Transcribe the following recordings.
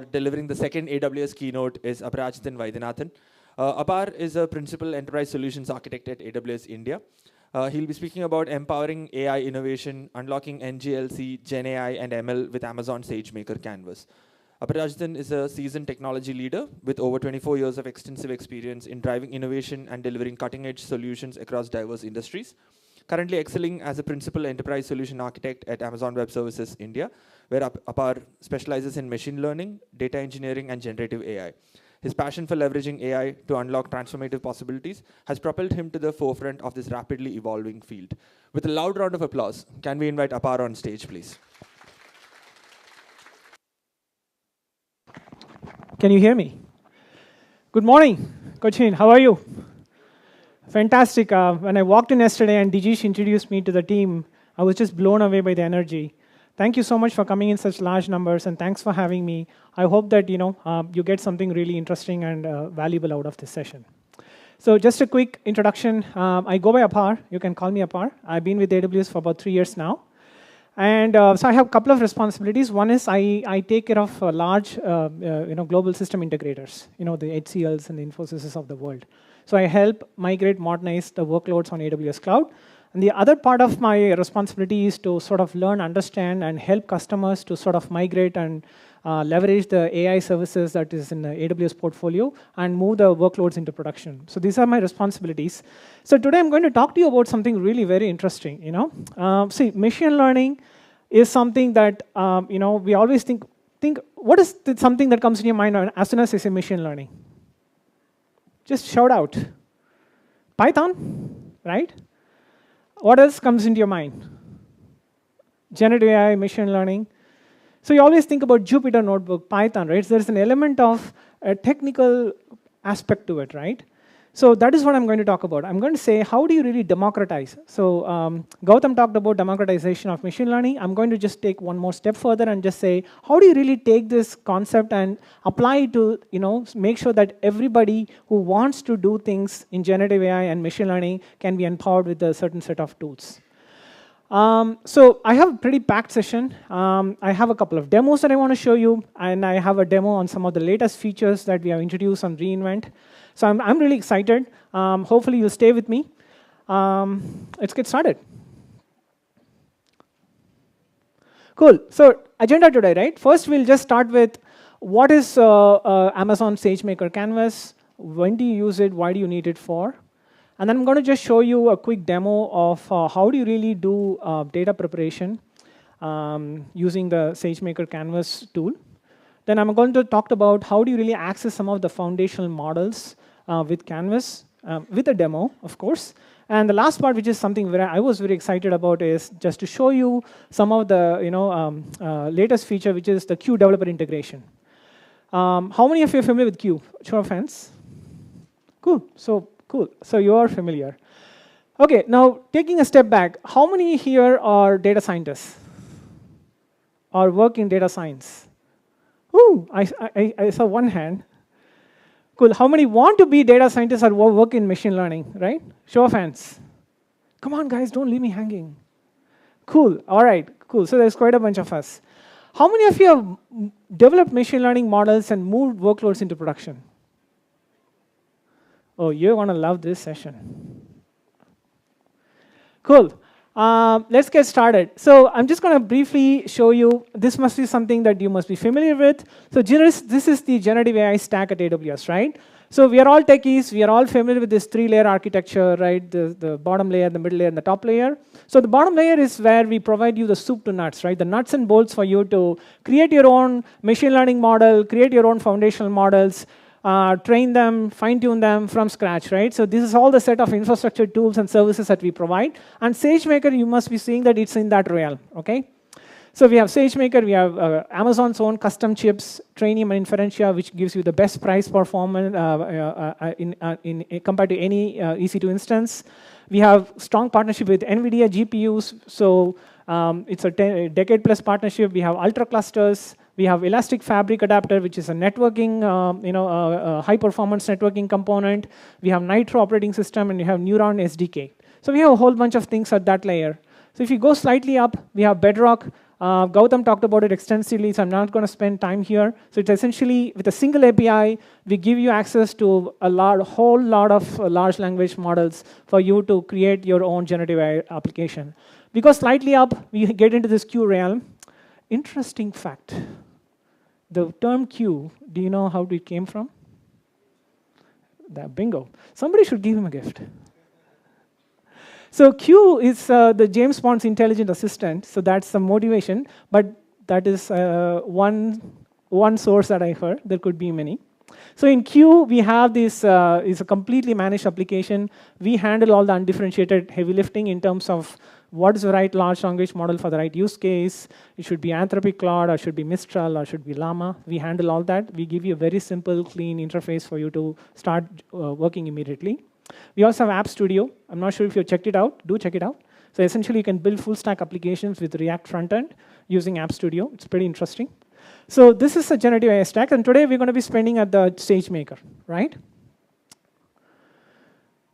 delivering the second AWS keynote is Aparajithan Vaidyanathan. Apar is a principal enterprise solutions architect at AWS India. He'll be speaking about empowering AI innovation, unlocking NCLC, GenAI, and ML with Amazon SageMaker Canvas. Aparajithan is a seasoned technology leader with over 24 years of extensive experience in driving innovation and delivering cutting-edge solutions across diverse industries. Currently excelling as a principal enterprise solution architect at Amazon Web Services India, where Apar specializes in machine learning, data engineering, and generative AI. His passion for leveraging AI to unlock transformative possibilities has propelled him to the forefront of this rapidly evolving field. With a loud round of applause, can we invite Apar on stage, please? Can you hear me? Good morning, Kochi. How are you? Fantastic. When I walked in yesterday and Dijesh introduced me to the team, I was just blown away by the energy. Thank you so much for coming in such large numbers, and thanks for having me. I hope that you get something really interesting and valuable out of this session. So just a quick introduction. I go by Apar. You can call me Apar. I've been with AWS for about 3 years now. And so I have a couple of responsibilities. One is I take care of large global system integrators, the HCLs and the Infosys of the world. So I help migrate, modernize the workloads on AWS Cloud. And the other part of my responsibility is to sort of learn, understand, and help customers to sort of migrate and leverage the AI services that is in the AWS portfolio and move the workloads into production. So these are my responsibilities. So today I'm going to talk to you about something really very interesting. See, machine learning is something that we always think. What is something that comes in your mind as soon as I say machine learning? Just shout out. Python, right? What else comes into your mind? Generative AI, machine learning. So you always think about Jupyter Notebook, Python, right? So there's an element of a technical aspect to it, right? So that is what I'm going to talk about. I'm going to say, how do you really democratize? So Gautam talked about democratization of machine learning. I'm going to just take one more step further and just say, how do you really take this concept and apply it to, make sure that everybody who wants to do things in generative AI and machine learning can be empowered with a certain set of tools. So I have a pretty packed session. I have a couple of demos that I want to show you, and I have a demo on some of the latest features that we have introduced on reInvent. So I'm really excited. Hopefully you'll stay with me. Let's get started. Cool. So agenda today, right? First, we'll just start with what is Amazon SageMaker Canvas? When do you use it? Why do you need it for? And then I'm going to just show you a quick demo of how do you really do data preparation using the SageMaker Canvas tool. Then I'm going to talk about how do you really access some of the foundational models with Canvas, with a demo, of course. And the last part, which is something where I was very excited about, is just to show you some of the latest feature, which is the Q developer integration. How many of you are familiar with Q? Show of hands. Cool. So you are familiar. OK, now taking a step back, how many here are data scientists or work in data science? Ooh, I saw one hand. Cool. How many want to be data scientists or work in machine learning, right? Show of hands. Come on, guys, don't leave me hanging. Cool. All right, cool. So there's quite a bunch of us. How many of you have developed machine learning models and moved workloads into production? Oh, you're going to love this session. Cool. Let's get started. So I'm just going to briefly show you. This must be something that you must be familiar with. So this is the generative AI stack at AWS, right? So we are all techies. We are all familiar with this 3-layer architecture, right? The bottom layer, the middle layer, and the top layer. So the bottom layer is where we provide you the soup to nuts, right? The nuts and bolts for you to create your own machine learning model, create your own foundational models, train them, fine-tune them from scratch, right? So this is all the set of infrastructure tools and services that we provide. And SageMaker, you must be seeing that it's in that realm, okay? So we have SageMaker, we have Amazon's own custom chips, Trainium and Inferentia, which gives you the best price performance compared to any EC2 instance. We have strong partnership with NVIDIA GPUs, so it's a decade-plus partnership. We have Ultra clusters. We have Elastic Fabric Adapter, which is a networking, high-performance networking component. We have Nitro operating system, and we have Neuron SDK. So we have a whole bunch of things at that layer. So if you go slightly up, we have Bedrock, Gautam talked about it extensively, so I'm not going to spend time here. So it's essentially, with a single API, we give you access to a whole lot of large language models for you to create your own generative AI application. We go slightly up, we get into this queue realm. Interesting fact. The term queue, do you know how it came from? Bingo. Somebody should give him a gift. So Q is the James Bond's intelligent assistant, so that's the motivation, but that is one source that I heard. There could be many. So in Q, we have this is a completely managed application. We handle all the undifferentiated heavy lifting in terms of what is the right large language model for the right use case. It should be Anthropic Claude, or should be Mistral, or should be Llama. We handle all that. We give you a very simple, clean interface for you to start working immediately. We also have App Studio. I'm not sure if you've checked it out. Do check it out. So essentially, you can build full-stack applications with React frontend using App Studio. It's pretty interesting. So this is a generative AI stack, and today we're going to be spending at the SageMaker, right?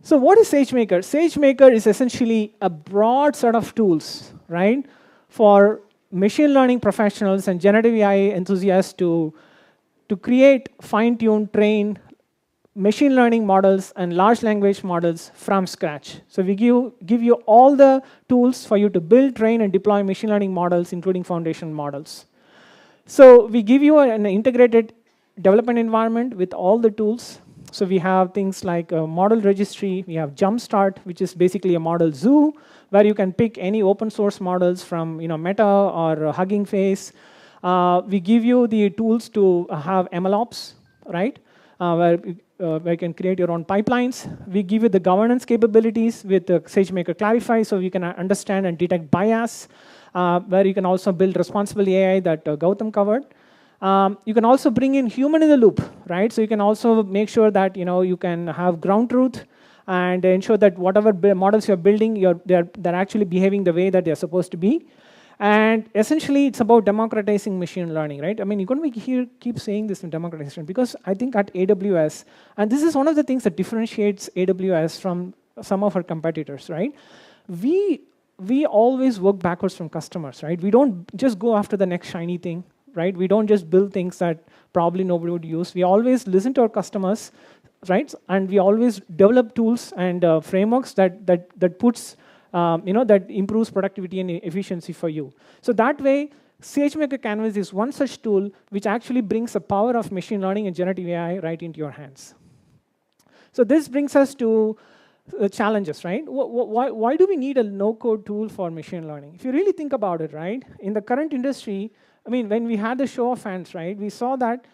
So what is SageMaker? SageMaker is essentially a broad set of tools, right, for machine learning professionals and generative AI enthusiasts to create, fine-tune, train machine learning models and large language models from scratch. So we give you all the tools for you to build, train, and deploy machine learning models, including foundation models. So we give you an integrated development environment with all the tools. So we have things like a model registry. We have Jumpstart, which is basically a model zoo, where you can pick any open source models from Meta or Hugging Face. We give you the tools to have MLOps, right, where you can create your own pipelines. We give you the governance capabilities with SageMaker Clarify, so you can understand and detect bias, where you can also build responsible AI that Gautam covered. You can also bring in human in the loop, right? So you can also make sure that you can have ground truth and ensure that whatever models you're building, they're actually behaving the way that they're supposed to be. And essentially, it's about democratizing machine learning, right? I mean, you're going to keep saying this in democratization, because I think at AWS, and this is one of the things that differentiates AWS from some of our competitors, right? We always work backwards from customers, right? We don't just go after the next shiny thing, right? We don't just build things that probably nobody would use. We always listen to our customers, right? And we always develop tools and frameworks that puts that improves productivity and efficiency for you. So that way, SageMaker Canvas is one such tool which actually brings the power of machine learning and generative AI right into your hands. So this brings us to the challenges, right? Why do we need a no-code tool for machine learning? If you really think about it, right, in the current industry, I mean, when we had the show of hands, right, we saw that,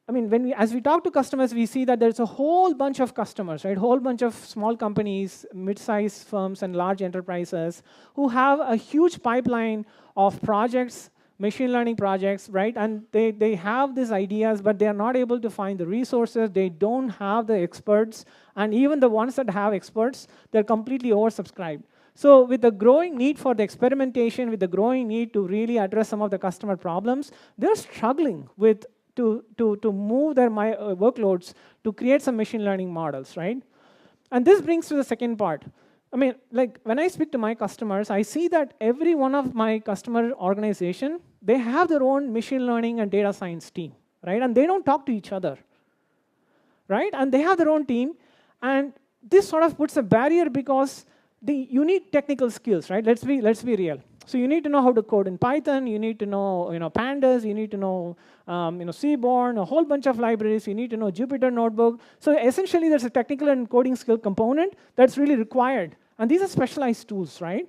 I mean, as we talk to customers, we see that there's a whole bunch of customers, right? Whole bunch of small companies, mid-sized firms, and large enterprises who have a huge pipeline of projects, machine learning projects, right? And they have these ideas, but they are not able to find the resources. They don't have the experts. And even the ones that have experts, they're completely oversubscribed. So with the growing need for the experimentation, with the growing need to really address some of the customer problems, they're struggling to move their workloads to create some machine learning models, right? And this brings to the second part. I mean, like when I speak to my customers, I see that every one of my customer organization, they have their own machine learning and data science team, right? And they don't talk to each other, right? And they have their own team, and this sort of puts a barrier because you need technical skills, right? Let's be real. So you need to know how to code in Python. You need to know, pandas. You need to know, Seaborn, a whole bunch of libraries. You need to know Jupyter Notebook. So essentially, there's a technical and coding skill component that's really required. And these are specialized tools, right?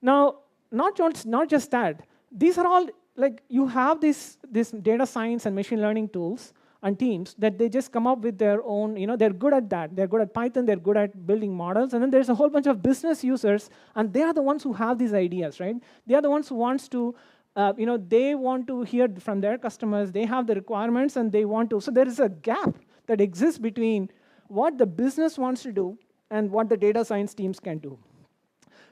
Now, not just that. These are all, like, you have this data science and machine learning tools and teams that they just come up with their own, they're good at that. They're good at Python, they're good at building models, and then there's a whole bunch of business users, and they are the ones who have these ideas, right? They are the ones who wants to, they want to hear from their customers, they have the requirements, and they want to, so there is a gap that exists between what the business wants to do and what the data science teams can do.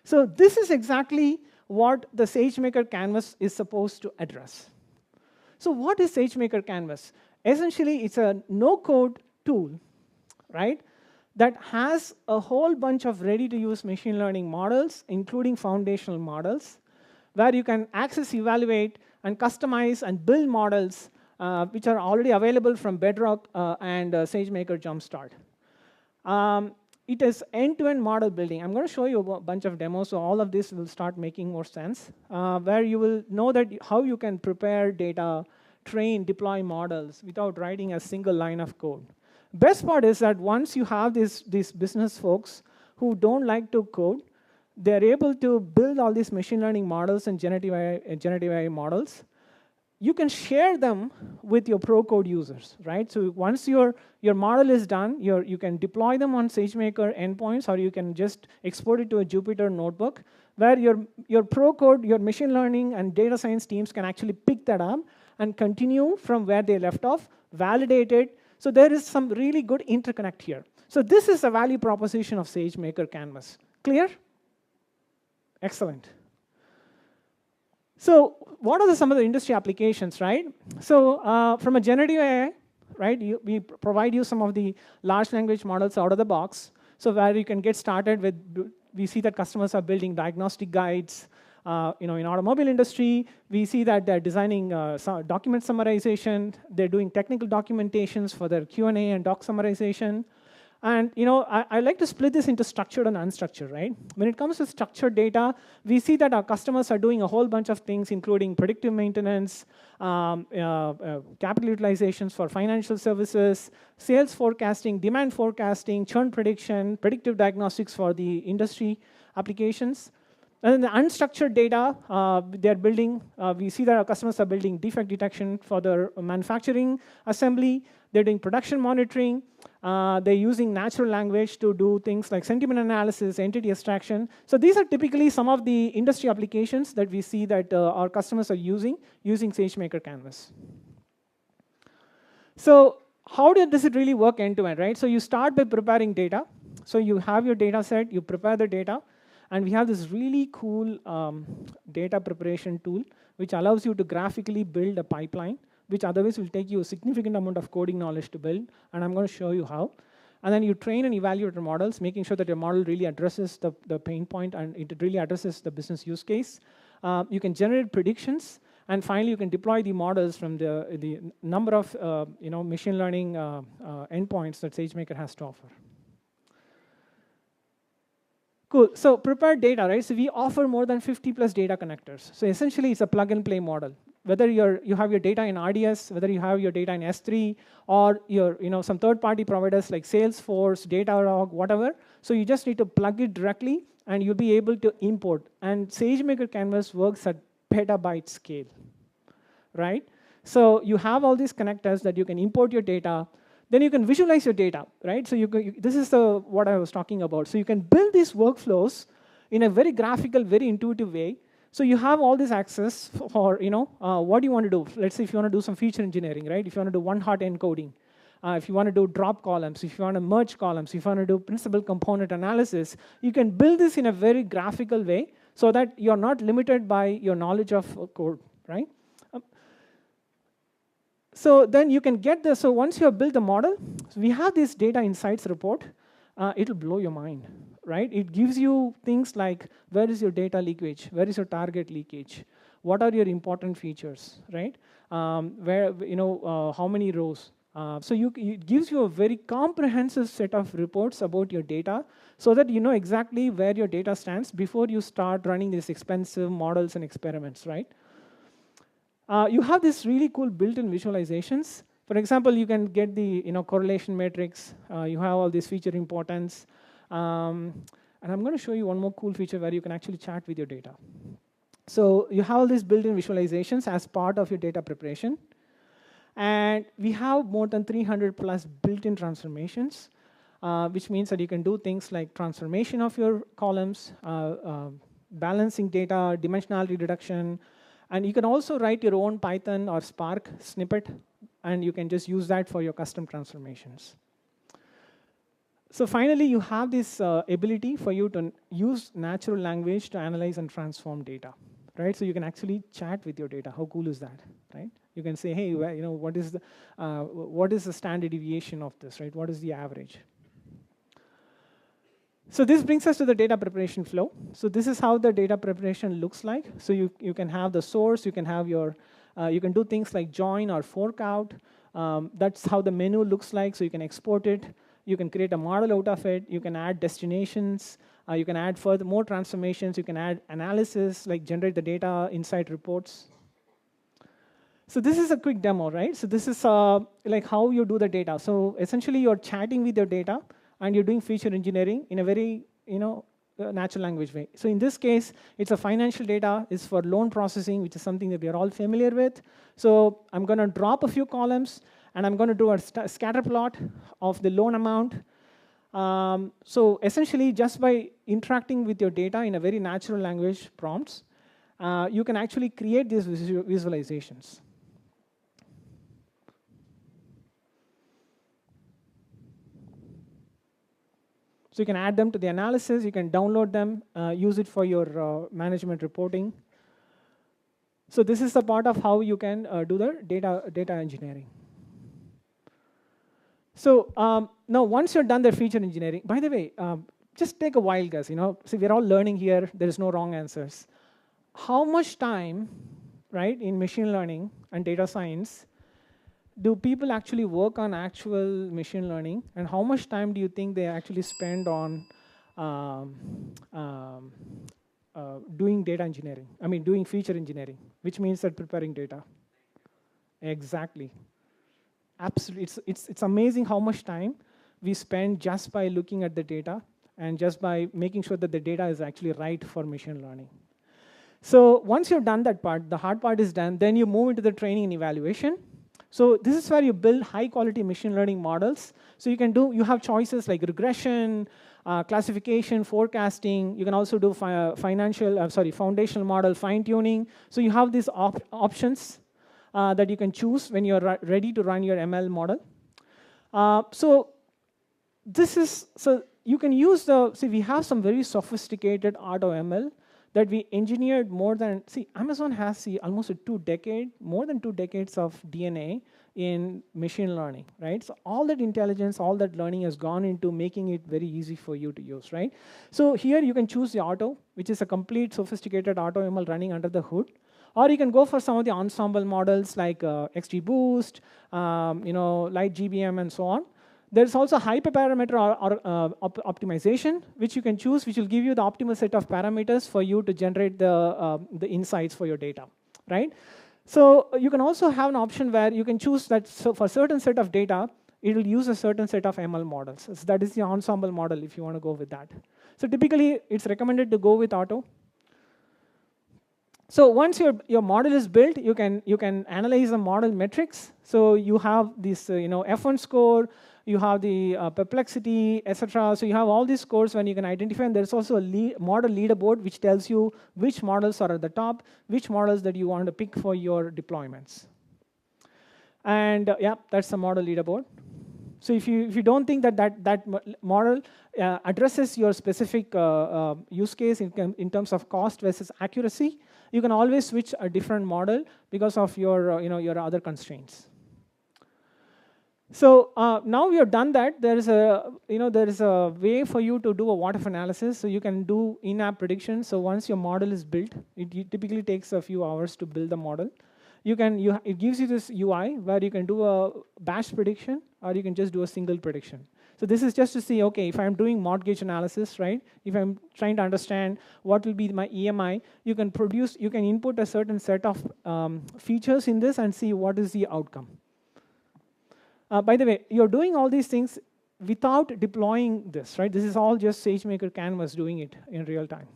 So this is exactly what the SageMaker Canvas is supposed to address. So what is SageMaker Canvas? Essentially, it's a no-code tool, right, that has a whole bunch of ready-to-use machine learning models, including foundational models, where you can access, evaluate, and customize and build models which are already available from Bedrock and SageMaker Jumpstart. It is end-to-end model building. I'm going to show you a bunch of demos, so all of this will start making more sense, where you will know that how you can prepare data, train, deploy models without writing a single line of code. Best part is that once you have these business folks who don't like to code, they're able to build all these machine learning models and generative AI models. You can share them with your pro code users, right? So once your model is done, you can deploy them on SageMaker endpoints, or you can just export it to a Jupyter notebook, where your pro code, your machine learning and data science teams can actually pick that up and continue from where they left off, validate it. So there is some really good interconnect here. So this is the value proposition of SageMaker Canvas. Clear? Excellent. So what are some of the industry applications, right? So from a generative AI, right, we provide you some of the large language models out of the box. So where you can get started with, we see that customers are building diagnostic guides. In automobile industry, we see that they're designing document summarization. They're doing technical documentations for their Q&A and doc summarization. And I like to split this into structured and unstructured, right? When it comes to structured data, we see that our customers are doing a whole bunch of things, including predictive maintenance, capital utilizations for financial services, sales forecasting, demand forecasting, churn prediction, predictive diagnostics for the industry applications. And then the unstructured data, they're building, we see that our customers are building defect detection for their manufacturing assembly. They're doing production monitoring. They're using natural language to do things like sentiment analysis, entity extraction. So these are typically some of the industry applications that we see that our customers are using SageMaker Canvas. So how does it really work end-to-end, right? So you start by preparing data. So you have your data set, you prepare the data. And we have this really cool data preparation tool, which allows you to graphically build a pipeline, which otherwise will take you a significant amount of coding knowledge to build. And I'm going to show you how. And then you train and evaluate your models, making sure that your model really addresses the pain point and it really addresses the business use case. You can generate predictions. And finally, you can deploy the models from the number of machine learning endpoints that SageMaker has to offer. Cool. So prepared data, right? So we offer more than 50 plus data connectors. So essentially, it's a plug-and-play model. Whether you have your data in RDS, whether you have your data in S3, or some third-party providers like Salesforce, Datadog, whatever. So you just need to plug it directly, and you'll be able to import. And SageMaker Canvas works at petabyte scale, right? So you have all these connectors that you can import your data. Then you can visualize your data, right? So this is what I was talking about. So you can build these workflows in a very graphical, very intuitive way. So you have all this access for what you want to do. Let's say if you want to do some feature engineering, right? If you want to do one-hot encoding, if you want to do drop columns, if you want to merge columns, if you want to do principal component analysis, you can build this in a very graphical way so that you're not limited by your knowledge of code, right? So then you can get this. So once you have built the model, so we have this data insights report. It'll blow your mind, right? It gives you things like, where is your data leakage? Where is your target leakage? What are your important features, right? How many rows? So it gives you a very comprehensive set of reports about your data so that you know exactly where your data stands before you start running these expensive models and experiments, right? You have this really cool built-in visualizations. For example, you can get the correlation matrix. You have all this feature importance. And I'm going to show you one more cool feature where you can actually chat with your data. So you have all these built-in visualizations as part of your data preparation. And we have more than 300 plus built-in transformations, which means that you can do things like transformation of your columns, balancing data, dimensionality reduction. And you can also write your own Python or Spark snippet, and you can just use that for your custom transformations. So finally, you have this ability for you to use natural language to analyze and transform data, right? So you can actually chat with your data. How cool is that, right? You can say, hey, what is the standard deviation of this, right? What is the average? So this brings us to the data preparation flow. So this is how the data preparation looks like. So you can have the source, you can have your, you can do things like join or fork out. That's how the menu looks like, so you can export it. You can create a model out of it. You can add destinations. You can add further more transformations. You can add analysis, like generate the data, insight reports. So this is a quick demo, right? So this is like how you do the data. So essentially, you're chatting with your data, and you're doing feature engineering in a very natural language way. So in this case, it's a financial data. It's for loan processing, which is something that we are all familiar with. So I'm going to drop a few columns, and I'm going to do a scatter plot of the loan amount. So essentially, just by interacting with your data in a very natural language prompts, you can actually create these visualizations. So you can add them to the analysis, you can download them, use it for your management reporting. So this is the part of how you can do the data engineering. So now once you're done the feature engineering, by the way, just take a wild guess. See, we're all learning here. There is no wrong answers. How much time, right, in machine learning and data science do people actually work on actual machine learning, and how much time do you think they actually spend on doing data engineering? I mean, doing feature engineering, which means that preparing data. Exactly. Absolutely. It's amazing how much time we spend just by looking at the data and just by making sure that the data is actually right for machine learning. So once you've done that part, the hard part is done, then you move into the training and evaluation. So this is where you build high-quality machine learning models. So you have choices like regression, classification, forecasting. You can also do foundational model fine-tuning. So you have these options that you can choose when you're ready to run your ML model. So you can use we have some very sophisticated AutoML that we engineered more than, Amazon has almost more than 2 decades of DNA in machine learning, right? So all that intelligence, all that learning has gone into making it very easy for you to use, right? So here you can choose the auto, which is a complete sophisticated AutoML running under the hood. Or you can go for some of the ensemble models like XGBoost, LightGBM, and so on. There's also hyperparameter optimization, which you can choose, which will give you the optimal set of parameters for you to generate the insights for your data, right? So you can also have an option where you can choose that for a certain set of data, it will use a certain set of ML models. So that is the ensemble model if you want to go with that. So typically, it's recommended to go with auto. So once your model is built, you can analyze the model metrics. So you have this F1 score, you have the perplexity, etc. So you have all these scores when you can identify, and there's also a model leaderboard which tells you which models are at the top, which models that you want to pick for your deployments. And yeah, that's the model leaderboard. So if you don't think that model addresses your specific use case in terms of cost versus accuracy, you can always switch a different model because of your other constraints. So now we have done that. There is a way for you to do a what-if analysis. So you can do in-app predictions. So once your model is built, it typically takes a few hours to build the model. It gives you this UI where you can do a batch prediction, or you can just do a single prediction. So this is just to see, okay, if I'm doing mortgage analysis, right? If I'm trying to understand what will be my EMI, you can input a certain set of features in this and see what is the outcome. By the way, you're doing all these things without deploying this, right? This is all just SageMaker Canvas doing it in real time.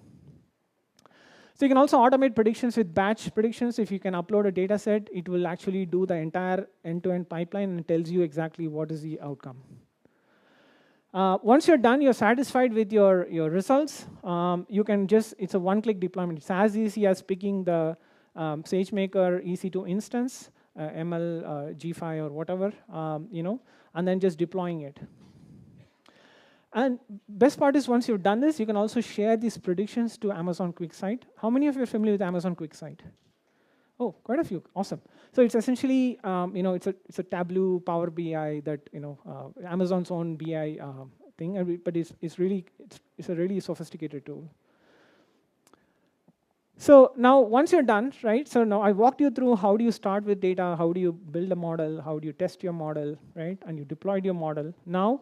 So you can also automate predictions with batch predictions. If you can upload a data set, it will actually do the entire end-to-end pipeline and tells you exactly what is the outcome. Once you're done, you're satisfied with your results, you can it's a one-click deployment. It's as easy as picking the SageMaker EC2 instance, ML G5 or whatever, and then just deploying it. And best part is once you've done this, you can also share these predictions to Amazon QuickSight. How many of you are familiar with Amazon QuickSight? Oh, quite a few. Awesome. So it's essentially, it's a Tableau Power BI that Amazon's own BI thing, but it's a really sophisticated tool. So now once you're done, right? So now I walked you through how do you start with data, how do you build a model, how do you test your model, right? And you deployed your model. Now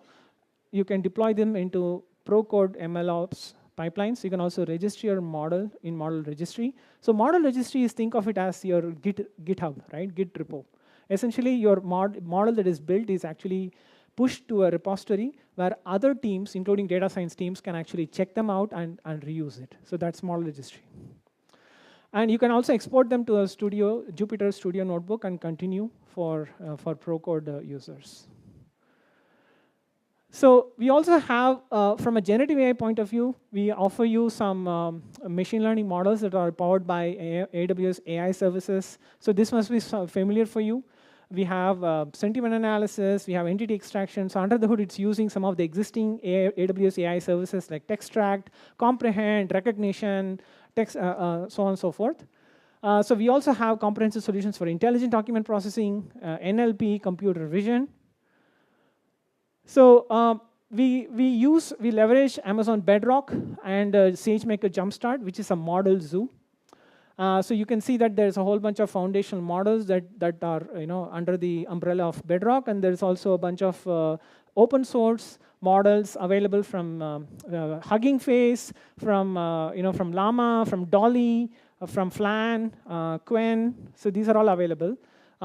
you can deploy them into pro-code MLOps pipelines. You can also register your model in model registry. So model registry is, think of it as your GitHub, right? Git repo. Essentially, your model that is built is actually pushed to a repository where other teams, including data science teams, can actually check them out and reuse it. So that's model registry. And you can also export them to a Jupyter Studio notebook and continue for pro-code users. So we also have, from a generative AI point of view, we offer you some machine learning models that are powered by AWS AI services. So this must be familiar for you. We have sentiment analysis, we have entity extraction. So under the hood, it's using some of the existing AWS AI services like textract, comprehend, recognition, text, so on and so forth. So we also have comprehensive solutions for intelligent document processing, NLP, computer vision. So we leverage Amazon Bedrock and SageMaker Jumpstart, which is a model zoo. So you can see that there's a whole bunch of foundational models that are under the umbrella of Bedrock, and there's also a bunch of open source models available from Hugging Face, from Llama, from Dolly, from Flan, Quen. So these are all available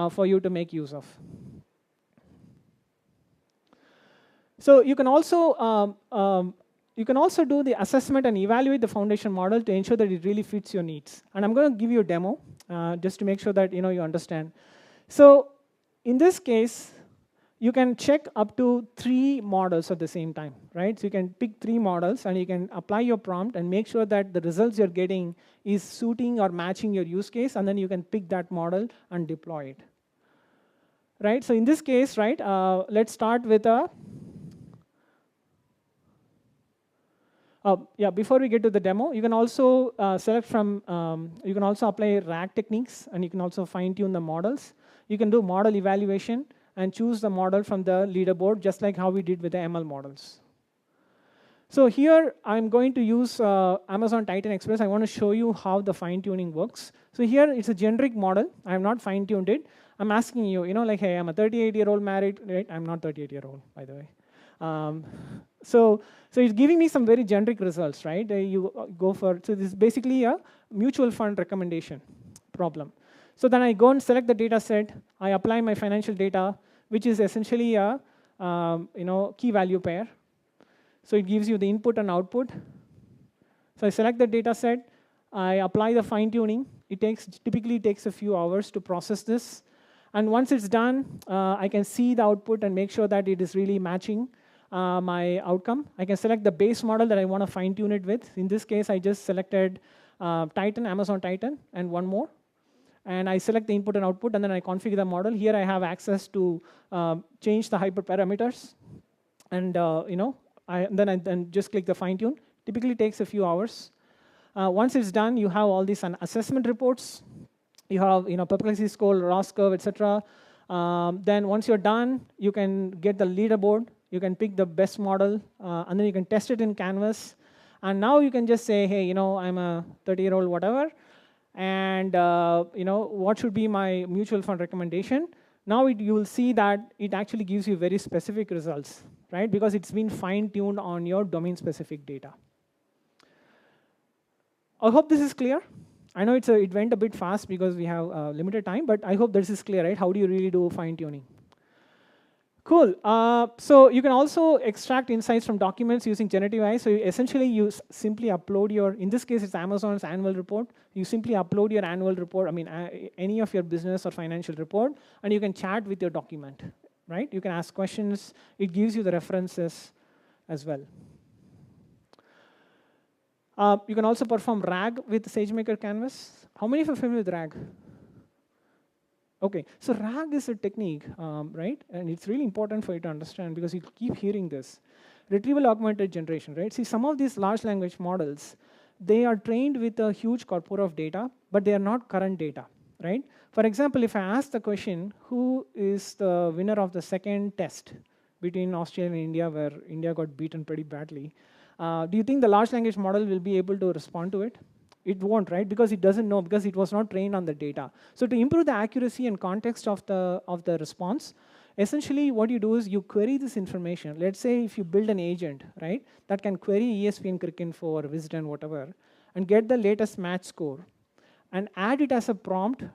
for you to make use of. So you can also do the assessment and evaluate the foundation model to ensure that it really fits your needs. And I'm going to give you a demo just to make sure that you understand. So in this case, you can check up to 3 models at the same time, right? So you can pick 3 models, and you can apply your prompt and make sure that the results you're getting is suiting or matching your use case, and then you can pick that model and deploy it. Right? So in this case, right, let's start with a before we get to the demo, you can also select from, you can also apply RAG techniques, and you can also fine-tune the models. You can do model evaluation and choose the model from the leaderboard, just like how we did with the ML models. So here, I'm going to use Amazon Titan Express. I want to show you how the fine-tuning works. So here, it's a generic model. I have not fine-tuned it. I'm asking you, like, hey, I'm a 38-year-old married, right? I'm not 38-year-old, by the way. So it's giving me some very generic results, right? You go for, so this is basically a mutual fund recommendation problem. So then I go and select the data set. I apply my financial data, which is essentially a key value pair. So it gives you the input and output. So I select the data set. I apply the fine tuning. It typically takes a few hours to process this. And once it's done, I can see the output and make sure that it is really matching my outcome. I can select the base model that I want to fine tune it with. In this case, I just selected Titan, Amazon Titan, and one more. And I select the input and output, and then I configure the model. Here I have access to change the hyperparameters. And then I just click the fine tune. Typically takes a few hours. Once it's done, you have all these assessment reports. You have perplexity score, ROS curve, etc. Then once you're done, you can get the leaderboard. You can pick the best model, and then you can test it in Canvas. And now you can just say, hey, I'm a 30-year-old whatever, and what should be my mutual fund recommendation? Now you will see that it actually gives you very specific results, right? Because it's been fine-tuned on your domain-specific data. I hope this is clear. I know it went a bit fast because we have limited time, but I hope this is clear, right? How do you really do fine-tuning? Cool. So you can also extract insights from documents using generative AI. So essentially, you simply upload your, in this case, it's Amazon's annual report. You simply upload your annual report, any of your business or financial report, and you can chat with your document, right? You can ask questions. It gives you the references as well. You can also perform RAG with SageMaker Canvas. How many of you are familiar with RAG? Okay, so RAG is a technique, right? And it's really important for you to understand because you keep hearing this. Retrieval augmented generation, right? See, some of these large language models, they are trained with a huge corpora of data, but they are not current data, right? For example, if I ask the question, who is the winner of the second test between Australia and India, where India got beaten pretty badly. Do you think the large language model will be able to respond to it? It won't, right? Because it doesn't know, because it was not trained on the data. So to improve the accuracy and context of the response, essentially what you do is you query this information. Let's say if you build an agent, right, that can query ESPN Cricinfo or Wisden, whatever, and get the latest match score, and add it as a prompt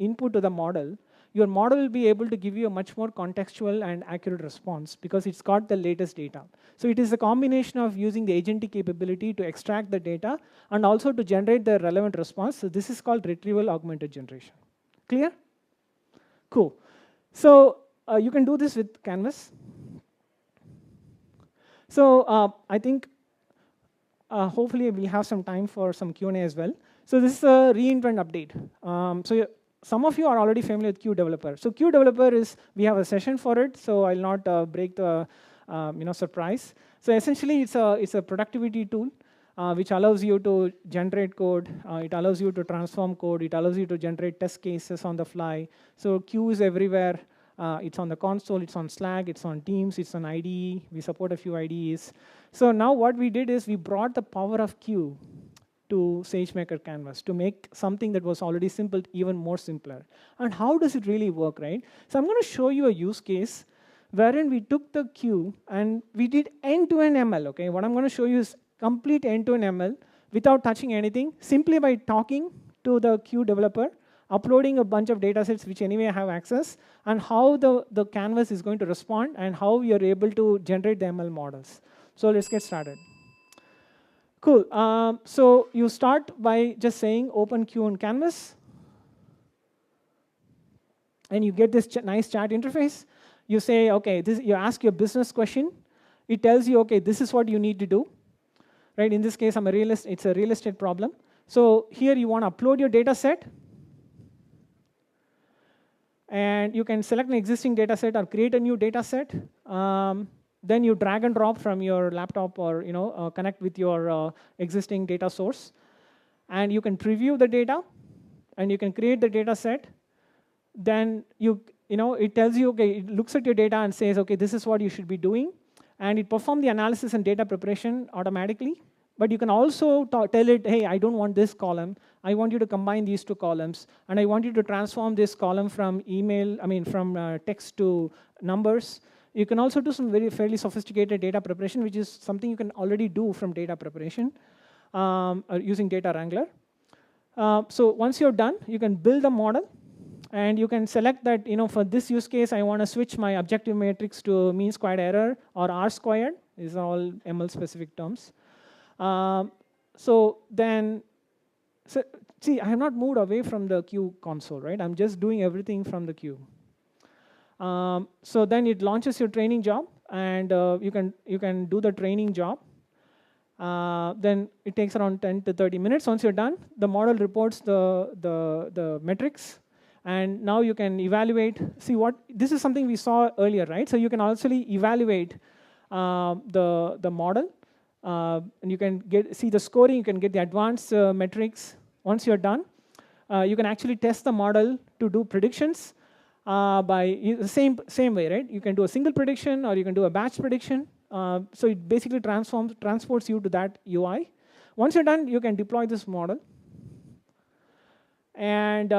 input to the model, your model will be able to give you a much more contextual and accurate response because it's got the latest data. So it is a combination of using the agentic capability to extract the data and also to generate the relevant response. So this is called retrieval augmented generation. Clear? Cool. So you can do this with Canvas. So I think hopefully we'll have some time for some Q&A as well. So this is a reInvent update. Some of you are already familiar with QDeveloper. So QDeveloper is, we have a session for it, so I'll not break the surprise. So essentially, it's a productivity tool which allows you to generate code. It allows you to transform code. It allows you to generate test cases on the fly. So Q is everywhere. It's on the console. It's on Slack. It's on Teams. It's on IDE. We support a few IDEs. So now what we did is we brought the power of Q to SageMaker Canvas to make something that was already simple even more simpler. And how does it really work, right? So I'm going to show you a use case wherein we took the queue and we did end-to-end ML, okay? What I'm going to show you is complete end-to-end ML without touching anything, simply by talking to the queue developer, uploading a bunch of data sets which anyway have access, and how the canvas is going to respond and how you're able to generate the ML models. So let's get started. Cool. So you start by just saying open queue on Canvas. And you get this nice chat interface. You say, OK, you ask your business question. It tells you, OK, this is what you need to do. Right? In this case, it's a real estate problem. So here you want to upload your data set. And you can select an existing data set or create a new data set. Then you drag and drop from your laptop or connect with your existing data source. And you can preview the data. And you can create the data set. Then it tells you, OK, it looks at your data and says, OK, this is what you should be doing. And it performs the analysis and data preparation automatically. But you can also tell it, hey, I don't want this column. I want you to combine these two columns. And I want you to transform this column from from text to numbers. You can also do some fairly sophisticated data preparation, which is something you can already do from data preparation using Data Wrangler. So once you're done, you can build a model. And you can select that, for this use case, I want to switch my objective matrix to mean squared error or R squared. These are all ML-specific terms. See, I have not moved away from the queue console, right? I'm just doing everything from the queue. So then it launches your training job, and you can do the training job. Then it takes around 10 to 30 minutes. Once you're done, the model reports the metrics. And now you can evaluate. See, this is something we saw earlier, right? So you can also evaluate the model. And you can see the scoring. You can get the advanced metrics. Once you're done, you can actually test the model to do predictions by the same way, right? You can do a single prediction, or you can do a batch prediction. So it basically transports you to that UI. Once you're done, you can deploy this model. And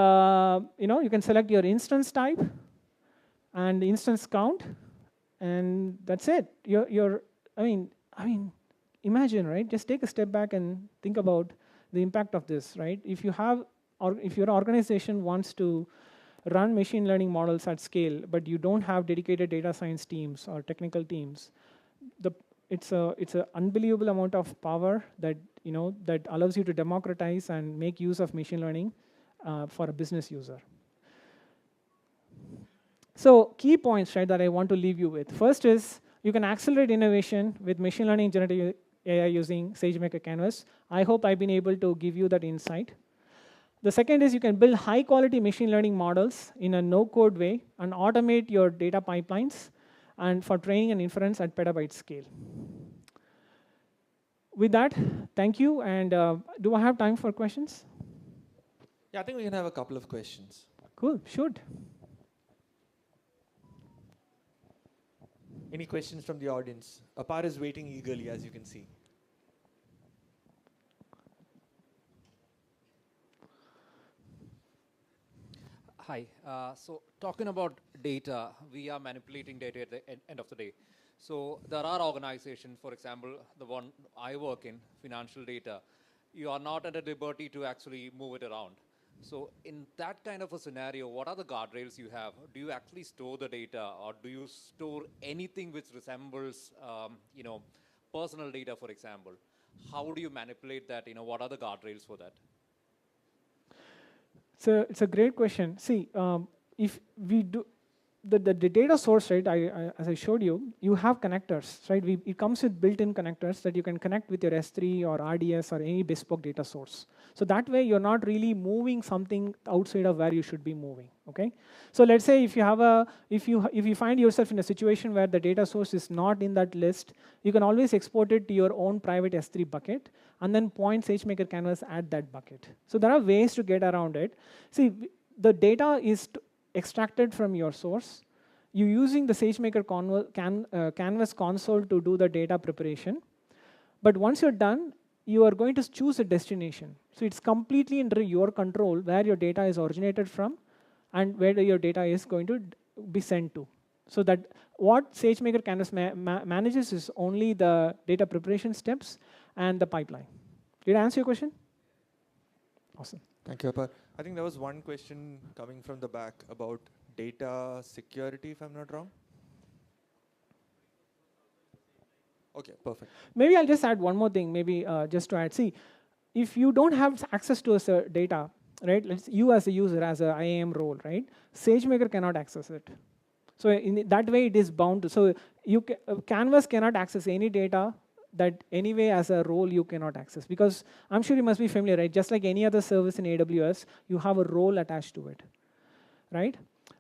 you can select your instance type and the instance count, and that's it. Imagine, right? Just take a step back and think about the impact of this, right? If your organization wants to run machine learning models at scale, but you don't have dedicated data science teams or technical teams, it's an unbelievable amount of power that allows you to democratize and make use of machine learning for a business user. So key points, right, that I want to leave you with. First is you can accelerate innovation with machine learning generative AI using SageMaker Canvas. I hope I've been able to give you that insight. The second is you can build high-quality machine learning models in a no-code way and automate your data pipelines and for training and inference at petabyte scale. With that, thank you. And do I have time for questions? Yeah, I think we can have a couple of questions. Cool, shoot. Any questions from the audience? Apar is waiting eagerly, as you can see. Hi. So talking about data, we are manipulating data at the end of the day. So there are organizations, for example, the one I work in, financial data, you are not at a liberty to actually move it around. So in that kind of a scenario, what are the guardrails you have? Do you actually store the data, or do you store anything which resembles, personal data, for example? How do you manipulate that? What are the guardrails for that? So it's a great question. See, if we do the data source, right? As I showed you, you have connectors, right? It comes with built-in connectors that you can connect with your S3 or RDS or any bespoke data source. So that way, you're not really moving something outside of where you should be moving. Okay. So let's say if you find yourself in a situation where the data source is not in that list, you can always export it to your own private S3 bucket and then point SageMaker Canvas at that bucket. So there are ways to get around it. See, the data is extracted from your source. You're using the SageMaker Canvas console to do the data preparation. But once you're done, you are going to choose a destination. So it's completely under your control where your data is originated from and where your data is going to be sent to. So that what SageMaker Canvas manages is only the data preparation steps and the pipeline. Did I answer your question? Awesome. Thank you, Apar. I think there was one question coming from the back about data security, if I'm not wrong. Okay, perfect. Maybe I'll just add one more thing, maybe just to add. See, if you don't have access to data, right, you as a user, as a IAM role, right, SageMaker cannot access it. So in that way, it is bound to. So Canvas cannot access any data that anyway as a role you cannot access, because I'm sure you must be familiar, right? Just like any other service in AWS, you have a role attached to it, right?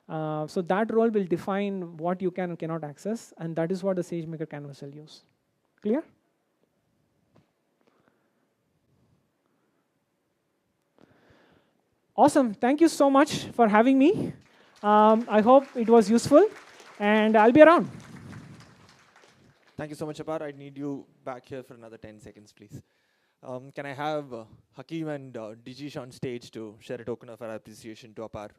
So that role will define what you can and cannot access, and that is what the SageMaker Canvas will use. Clear? Awesome. Thank you so much for having me. I hope it was useful, and I'll be around. Thank you so much, Apar. I need you back here for another 10 seconds, please. Can I have Hakeem and Dijish on stage to share a token of our appreciation to Apar?